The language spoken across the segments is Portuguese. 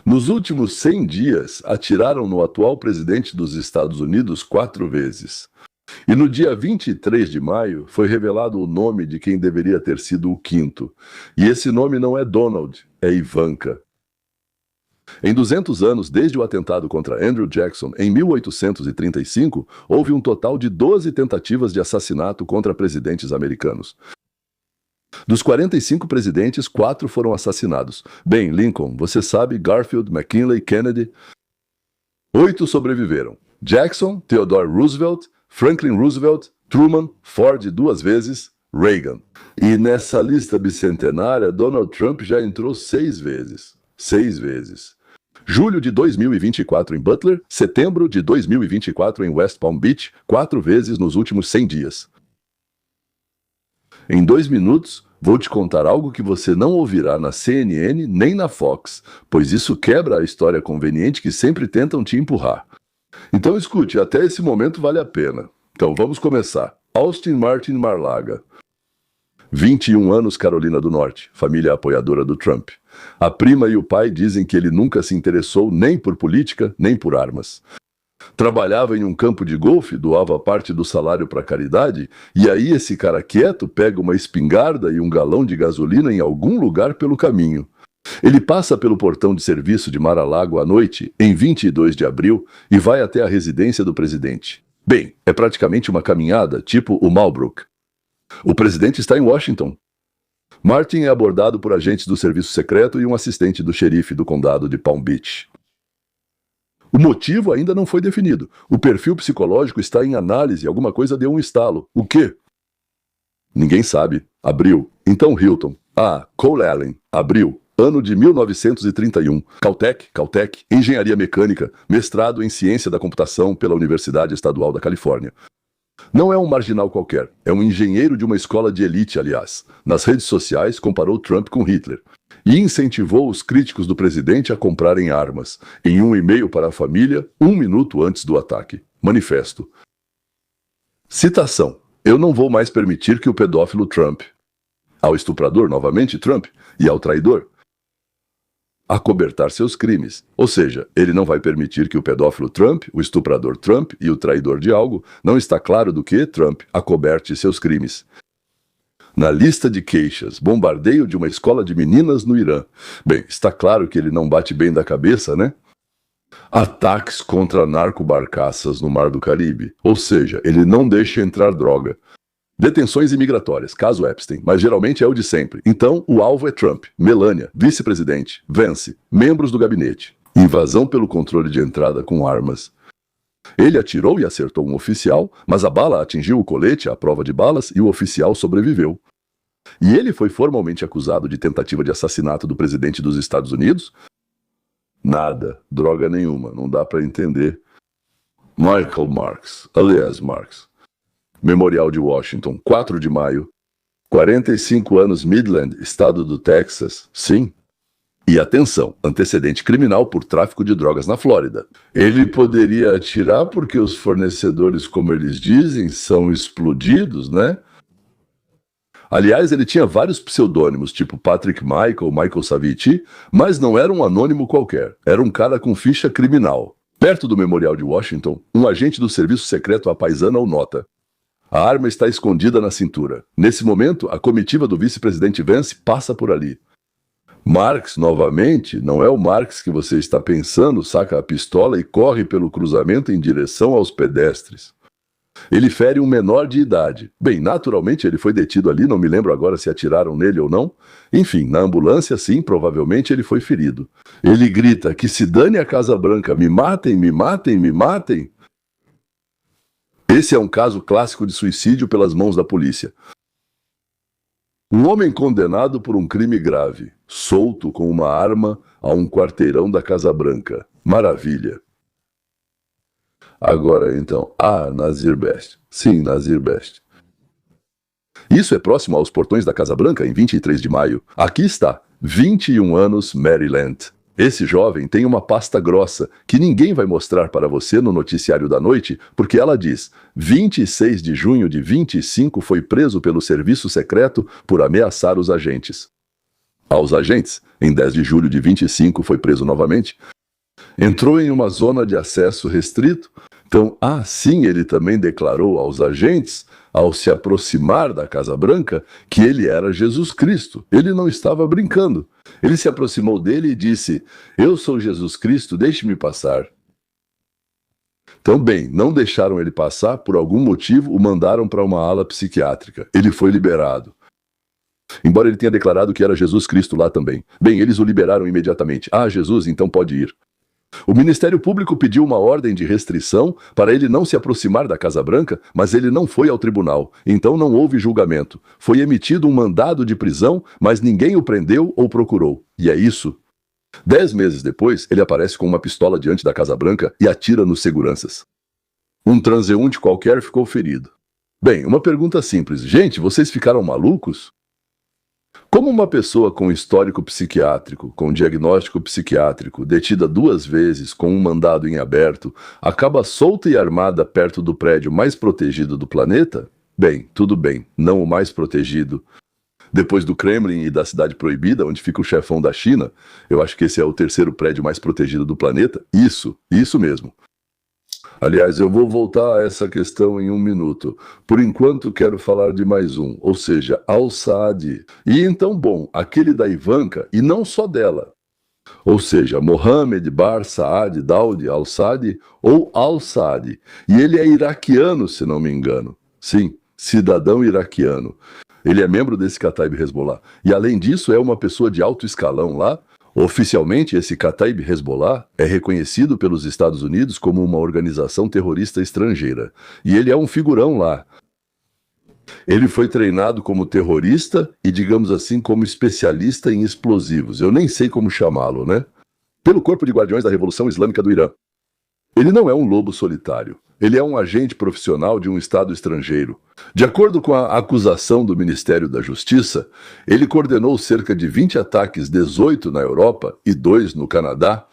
Nos últimos 100 dias, atiraram no atual presidente dos Estados Unidos 4 vezes. E no dia 23 de maio, foi revelado o nome de quem deveria ter sido o quinto. E esse nome não é Donald, é Ivanka. Em 200 anos, desde o atentado contra Andrew Jackson, em 1835, houve um total de 12 tentativas de assassinato contra presidentes americanos. Dos 45 presidentes, 4 foram assassinados. Bem, Lincoln, você sabe, Garfield, McKinley, Kennedy. 8 sobreviveram. Jackson, Theodore Roosevelt, Franklin Roosevelt, Truman, Ford 2 vezes, Reagan. E nessa lista bicentenária, Donald Trump já entrou 6 vezes. 6 vezes. Julho de 2024 em Butler, setembro de 2024 em West Palm Beach, 4 vezes nos últimos 100 dias. Em 2 minutos, vou te contar algo que você não ouvirá na CNN nem na Fox, pois isso quebra a história conveniente que sempre tentam te empurrar. Então escute, até esse momento vale a pena. Então vamos começar. Austin Martin Marlaga. 21 anos, Carolina do Norte, família apoiadora do Trump. A prima e o pai dizem que ele nunca se interessou nem por política, nem por armas. Trabalhava em um campo de golfe, doava parte do salário para caridade, e aí esse cara quieto pega uma espingarda e um galão de gasolina em algum lugar pelo caminho. Ele passa pelo portão de serviço de Mar-a-Lago à noite, em 22 de abril, e vai até a residência do presidente. Bem, é praticamente uma caminhada, tipo o Malbrook. O presidente está em Washington. Martin é abordado por agentes do serviço secreto e um assistente do xerife do condado de Palm Beach. O motivo ainda não foi definido. O perfil psicológico está em análise, alguma coisa deu um estalo. O quê? Ninguém sabe. Abril. Então Hilton. Cole Allen. Abril. Ano de 1931. Caltech, Engenharia Mecânica, mestrado em Ciência da Computação pela Universidade Estadual da Califórnia. Não é um marginal qualquer, é um engenheiro de uma escola de elite, aliás. Nas redes sociais, comparou Trump com Hitler. E incentivou os críticos do presidente a comprarem armas. Em um e-mail para a família, 1 minuto antes do ataque. Manifesto. Citação. Eu não vou mais permitir que o pedófilo Trump, ao estuprador, novamente Trump, e ao traidor, acobertar seus crimes. Ou seja, ele não vai permitir que o pedófilo Trump, o estuprador Trump e o traidor de algo, não está claro do que Trump, acoberte seus crimes. Na lista de queixas, bombardeio de uma escola de meninas no Irã. Bem, está claro que ele não bate bem da cabeça, né? Ataques contra narcobarcaças no Mar do Caribe. Ou seja, ele não deixa entrar droga. Detenções imigratórias, caso Epstein, mas geralmente é o de sempre. Então, o alvo é Trump, Melania, vice-presidente, Vance, membros do gabinete. Invasão pelo controle de entrada com armas. Ele atirou e acertou um oficial, mas a bala atingiu o colete à prova de balas e o oficial sobreviveu. E ele foi formalmente acusado de tentativa de assassinato do presidente dos Estados Unidos? Nada, droga nenhuma, não dá para entender. Michael Marks, aliás Marks. Memorial de Washington, 4 de maio. 45 anos, Midland, estado do Texas. Sim. E atenção, antecedente criminal por tráfico de drogas na Flórida. Ele poderia atirar porque os fornecedores, como eles dizem, são explodidos, né? Aliás, ele tinha vários pseudônimos, tipo Patrick Michael, Michael Saviti, mas não era um anônimo qualquer. Era um cara com ficha criminal. Perto do Memorial de Washington, um agente do serviço secreto apaisana o nota. A arma está escondida na cintura. Nesse momento, a comitiva do vice-presidente Vance passa por ali. Marks, novamente, não é o Marks que você está pensando, saca a pistola e corre pelo cruzamento em direção aos pedestres. Ele fere um menor de idade. Bem, naturalmente ele foi detido ali, não me lembro agora se atiraram nele ou não. Enfim, na ambulância, sim, provavelmente ele foi ferido. Ele grita que se dane a Casa Branca, me matem, me matem, me matem. Esse é um caso clássico de suicídio pelas mãos da polícia. Um homem condenado por um crime grave, solto com uma arma a um quarteirão da Casa Branca. Maravilha. Agora então, Nazir Best. Sim, Nazir Best. Isso é próximo aos portões da Casa Branca, em 23 de maio. Aqui está, 21 anos, Maryland. Esse jovem tem uma pasta grossa que ninguém vai mostrar para você no noticiário da noite, porque ela diz: 26 de junho de 25 foi preso pelo serviço secreto por ameaçar os agentes. aos agentes. Em 10 de julho de 25 foi preso novamente. Entrou em uma zona de acesso restrito. Então, assim ele também declarou aos agentes, ao se aproximar da Casa Branca, que ele era Jesus Cristo. Ele não estava brincando. Ele se aproximou dele e disse: eu sou Jesus Cristo, deixe-me passar. Então, bem, não deixaram ele passar, por algum motivo o mandaram para uma ala psiquiátrica. Ele foi liberado. Embora ele tenha declarado que era Jesus Cristo lá também. Bem, eles o liberaram imediatamente. Ah, Jesus, então pode ir. O Ministério Público pediu uma ordem de restrição para ele não se aproximar da Casa Branca, mas ele não foi ao tribunal, então não houve julgamento. Foi emitido um mandado de prisão, mas ninguém o prendeu ou procurou. E é isso. 10 meses depois, ele aparece com uma pistola diante da Casa Branca e atira nos seguranças. Um transeunte qualquer ficou ferido. Bem, uma pergunta simples. Gente, vocês ficaram malucos? Como uma pessoa com histórico psiquiátrico, com diagnóstico psiquiátrico, detida 2 vezes com um mandado em aberto, acaba solta e armada perto do prédio mais protegido do planeta? Bem, tudo bem, não o mais protegido. Depois do Kremlin e da Cidade Proibida, onde fica o chefão da China, eu acho que esse é o 3º prédio mais protegido do planeta. Isso mesmo. Aliás, eu vou voltar a essa questão em 1 minuto. Por enquanto, quero falar de mais um, ou seja, Al-Saad. E então, bom, aquele da Ivanka, e não só dela. Ou seja, Mohammed Bar Saad Daoud Al-Saad ou Al-Saad. E ele é iraquiano, se não me engano. Sim, cidadão iraquiano. Ele é membro desse Kataib Hezbollah. E além disso, é uma pessoa de alto escalão lá. Oficialmente, esse Kataib Hezbollah é reconhecido pelos Estados Unidos como uma organização terrorista estrangeira. E ele é um figurão lá. Ele foi treinado como terrorista e, digamos assim, como especialista em explosivos. Eu nem sei como chamá-lo, né? Pelo Corpo de Guardiões da Revolução Islâmica do Irã. Ele não é um lobo solitário. Ele é um agente profissional de um Estado estrangeiro. De acordo com a acusação do Ministério da Justiça, ele coordenou cerca de 20 ataques, 18 na Europa e 2 no Canadá.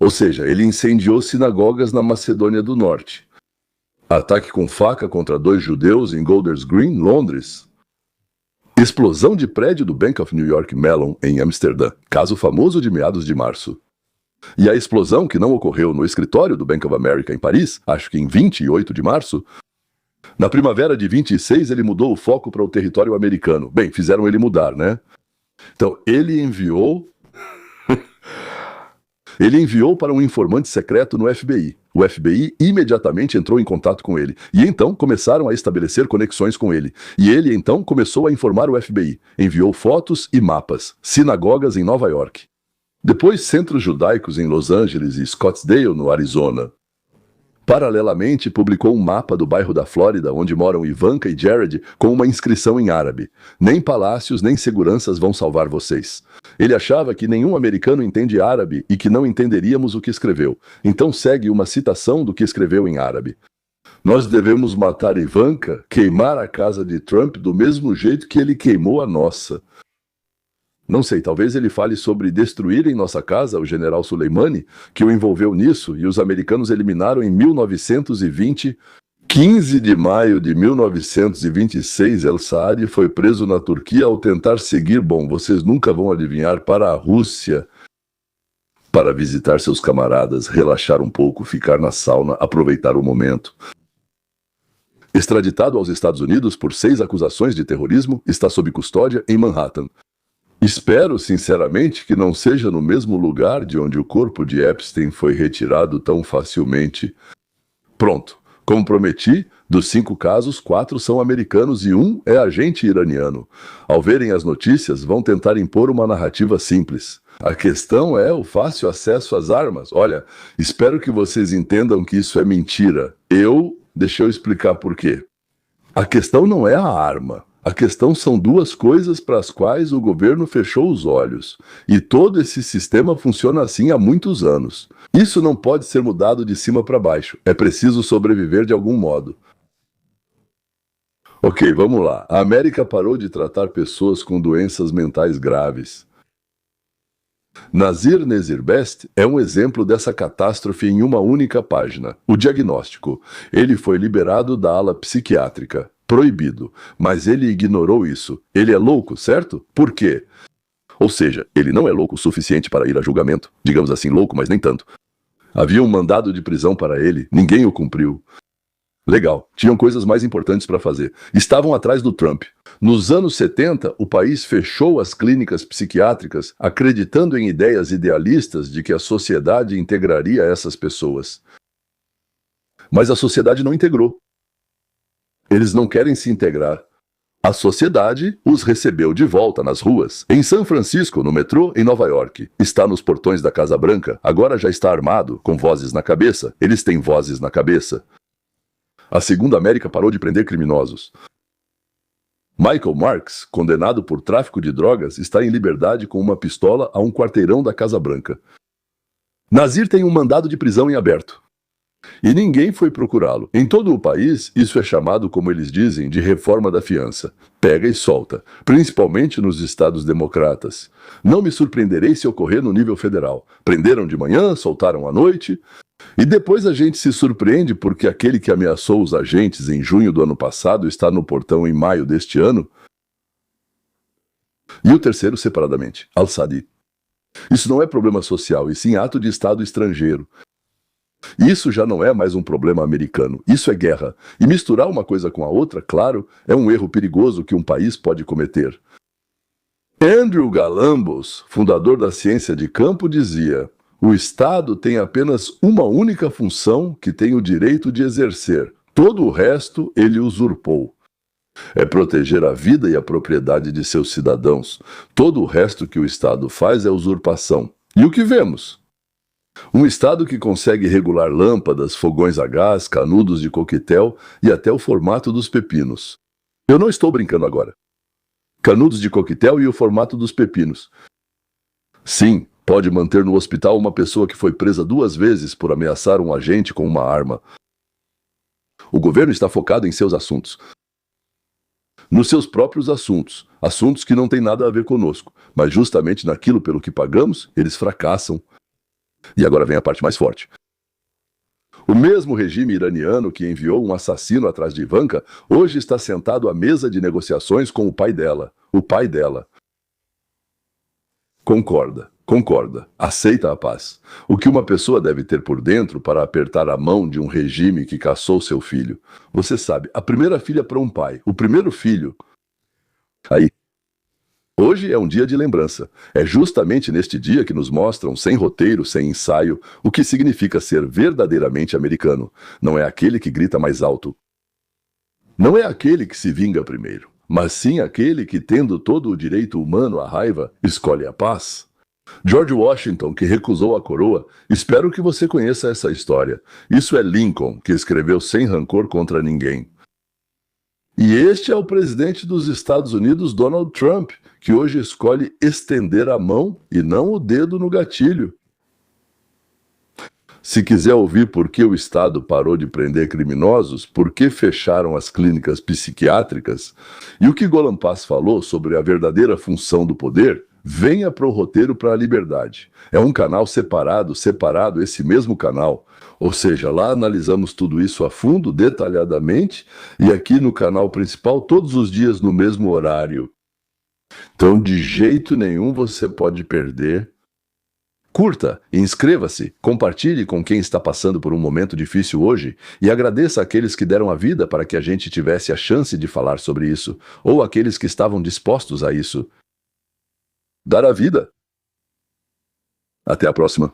Ou seja, ele incendiou sinagogas na Macedônia do Norte. Ataque com faca contra 2 judeus em Golders Green, Londres. Explosão de prédio do Bank of New York Mellon, em Amsterdã. Caso famoso de meados de março. E a explosão, que não ocorreu no escritório do Bank of America em Paris, acho que em 28 de março, na primavera de 26 ele mudou o foco para o território americano. Bem, fizeram ele mudar, né? Então, ele enviou para um informante secreto no FBI. O FBI imediatamente entrou em contato com ele. E então começaram a estabelecer conexões com ele. E ele então começou a informar o FBI. Enviou fotos e mapas. Sinagogas em Nova York. Depois, centros judaicos em Los Angeles e Scottsdale, no Arizona. Paralelamente, publicou um mapa do bairro da Flórida, onde moram Ivanka e Jared, com uma inscrição em árabe. Nem palácios, nem seguranças vão salvar vocês. Ele achava que nenhum americano entende árabe e que não entenderíamos o que escreveu. Então segue uma citação do que escreveu em árabe. Nós devemos matar Ivanka, queimar a casa de Trump do mesmo jeito que ele queimou a nossa. Não sei, talvez ele fale sobre destruir em nossa casa o general Soleimani, que o envolveu nisso, e os americanos eliminaram em 1920. 15 de maio de 1926, El-Saad foi preso na Turquia ao tentar seguir, bom, vocês nunca vão adivinhar, para a Rússia, para visitar seus camaradas, relaxar um pouco, ficar na sauna, aproveitar o momento. Extraditado aos Estados Unidos por 6 acusações de terrorismo, está sob custódia em Manhattan. Espero, sinceramente, que não seja no mesmo lugar de onde o corpo de Epstein foi retirado tão facilmente. Pronto. Como prometi, dos 5 casos, 4 são americanos e 1 é agente iraniano. Ao verem as notícias, vão tentar impor uma narrativa simples. A questão é o fácil acesso às armas. Olha, espero que vocês entendam que isso é mentira. Deixa eu explicar por quê. A questão não é a arma. A questão são 2 coisas para as quais o governo fechou os olhos. E todo esse sistema funciona assim há muitos anos. Isso não pode ser mudado de cima para baixo. É preciso sobreviver de algum modo. Ok, vamos lá. A América parou de tratar pessoas com doenças mentais graves. Nazir Nezir-Best é um exemplo dessa catástrofe em uma única página. O diagnóstico. Ele foi liberado da ala psiquiátrica. Proibido. Mas ele ignorou isso. Ele é louco, certo? Por quê? Ou seja, ele não é louco o suficiente para ir a julgamento. Digamos assim, louco, mas nem tanto. Havia um mandado de prisão para ele, ninguém o cumpriu. Legal, tinham coisas mais importantes para fazer. Estavam atrás do Trump. Nos anos 70, o país fechou as clínicas psiquiátricas, acreditando em ideias idealistas de que a sociedade integraria essas pessoas. Mas a sociedade não integrou. Eles não querem se integrar. A sociedade os recebeu de volta nas ruas. Em São Francisco, no metrô, em Nova York. Está nos portões da Casa Branca, agora já está armado, com vozes na cabeça. Eles têm vozes na cabeça. A Segunda América parou de prender criminosos. Michael Marks, condenado por tráfico de drogas, está em liberdade com uma pistola a um quarteirão da Casa Branca. Nasir tem um mandado de prisão em aberto. E ninguém foi procurá-lo. Em todo o país, isso é chamado, como eles dizem, de reforma da fiança. Pega e solta, principalmente nos estados democratas. Não me surpreenderei se ocorrer no nível federal. Prenderam de manhã, soltaram à noite. E depois a gente se surpreende porque aquele que ameaçou os agentes em junho do ano passado está no portão em maio deste ano. E o terceiro separadamente, Al-Sadi. Isso não é problema social, e sim ato de Estado estrangeiro. Isso já não é mais um problema americano, isso é guerra. E misturar uma coisa com a outra, claro, é um erro perigoso que um país pode cometer. Andrew Galambos, fundador da ciência de campo, dizia: o Estado tem apenas uma única função que tem o direito de exercer. Todo o resto ele usurpou. É proteger a vida e a propriedade de seus cidadãos. Todo o resto que o Estado faz é usurpação. E o que vemos? Um Estado que consegue regular lâmpadas, fogões a gás, canudos de coquetel e até o formato dos pepinos. Eu não estou brincando agora. Canudos de coquetel e o formato dos pepinos. Sim, pode manter no hospital uma pessoa que foi presa 2 vezes por ameaçar um agente com uma arma. O governo está focado em seus assuntos. Nos seus próprios assuntos. Assuntos que não têm nada a ver conosco. Mas justamente naquilo pelo que pagamos, eles fracassam. E agora vem a parte mais forte. O mesmo regime iraniano que enviou um assassino atrás de Ivanka, hoje está sentado à mesa de negociações com o pai dela. O pai dela. Concorda, aceita a paz. O que uma pessoa deve ter por dentro para apertar a mão de um regime que caçou seu filho? Você sabe, a primeira filha para um pai, o primeiro filho. Aí. Hoje é um dia de lembrança. É justamente neste dia que nos mostram, sem roteiro, sem ensaio, o que significa ser verdadeiramente americano. Não é aquele que grita mais alto. Não é aquele que se vinga primeiro, mas sim aquele que, tendo todo o direito humano à raiva, escolhe a paz. George Washington, que recusou a coroa, espero que você conheça essa história. Isso é Lincoln, que escreveu sem rancor contra ninguém. E este é o presidente dos Estados Unidos, Donald Trump, que hoje escolhe estender a mão e não o dedo no gatilho. Se quiser ouvir por que o Estado parou de prender criminosos, por que fecharam as clínicas psiquiátricas, e o que Golan Paz falou sobre a verdadeira função do poder, venha para o Roteiro para a Liberdade. É um canal separado, esse mesmo canal. Ou seja, lá analisamos tudo isso a fundo, detalhadamente, e aqui no canal principal, todos os dias no mesmo horário. Então, de jeito nenhum você pode perder. Curta, inscreva-se, compartilhe com quem está passando por um momento difícil hoje e agradeça àqueles que deram a vida para que a gente tivesse a chance de falar sobre isso, ou àqueles que estavam dispostos a isso. Dar a vida. Até a próxima.